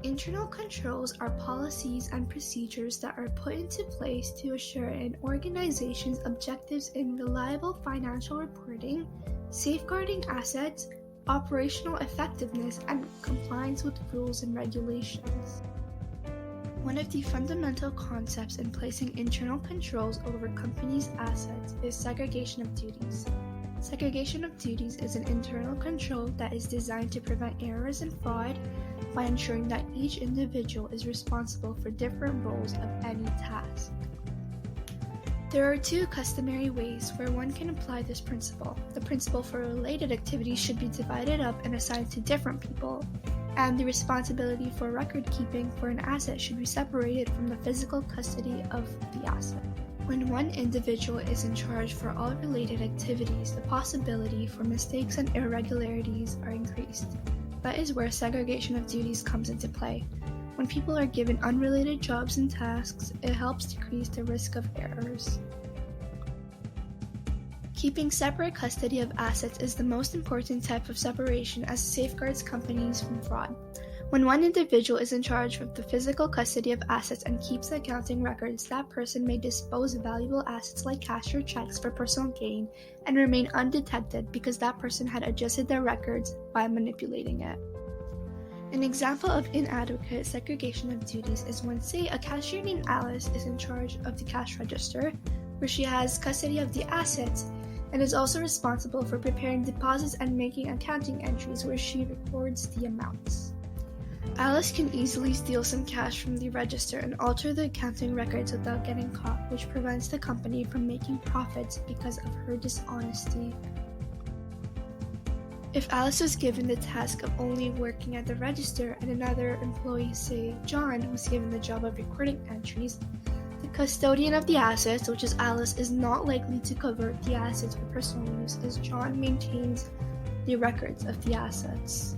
Internal controls are policies and procedures that are put into place to assure an organization's objectives in reliable financial reporting, safeguarding assets, operational effectiveness, and compliance with rules and regulations. One of the fundamental concepts in placing internal controls over companies' assets is segregation of duties. Segregation of duties is an internal control that is designed to prevent errors and fraud by ensuring that each individual is responsible for different roles of any task. There are two customary ways where one can apply this principle. The principle for related activities should be divided up and assigned to different people, and the responsibility for record keeping for an asset should be separated from the physical custody of the asset. When one individual is in charge for all related activities, the possibility for mistakes and irregularities are increased. That is where segregation of duties comes into play. When people are given unrelated jobs and tasks, it helps decrease the risk of errors. Keeping separate custody of assets is the most important type of separation as it safeguards companies from fraud. When one individual is in charge of the physical custody of assets and keeps accounting records, that person may dispose of valuable assets like cash or checks for personal gain and remain undetected because that person had adjusted their records by manipulating it. An example of inadequate segregation of duties is when, say, a cashier named Alice is in charge of the cash register, where she has custody of the assets and is also responsible for preparing deposits and making accounting entries where she records the amounts. Alice can easily steal some cash from the register and alter the accounting records without getting caught, which prevents the company from making profits because of her dishonesty. If Alice was given the task of only working at the register and another employee, say John, was given the job of recording entries, the custodian of the assets, which is Alice, is not likely to convert the assets for personal use as John maintains the records of the assets.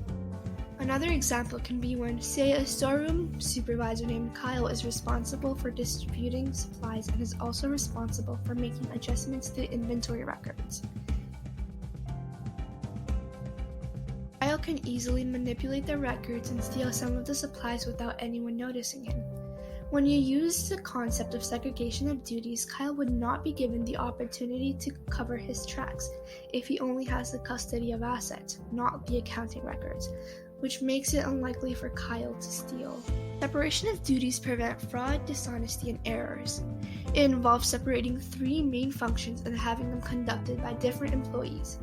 Another example can be when, say, a storeroom supervisor named Kyle is responsible for distributing supplies and is also responsible for making adjustments to inventory records. Kyle can easily manipulate the records and steal some of the supplies without anyone noticing him. When you use the concept of segregation of duties, Kyle would not be given the opportunity to cover his tracks if he only has the custody of assets, not the accounting records, which makes it unlikely for Kyle to steal. Separation of duties prevent fraud, dishonesty, and errors. It involves separating three main functions and having them conducted by different employees.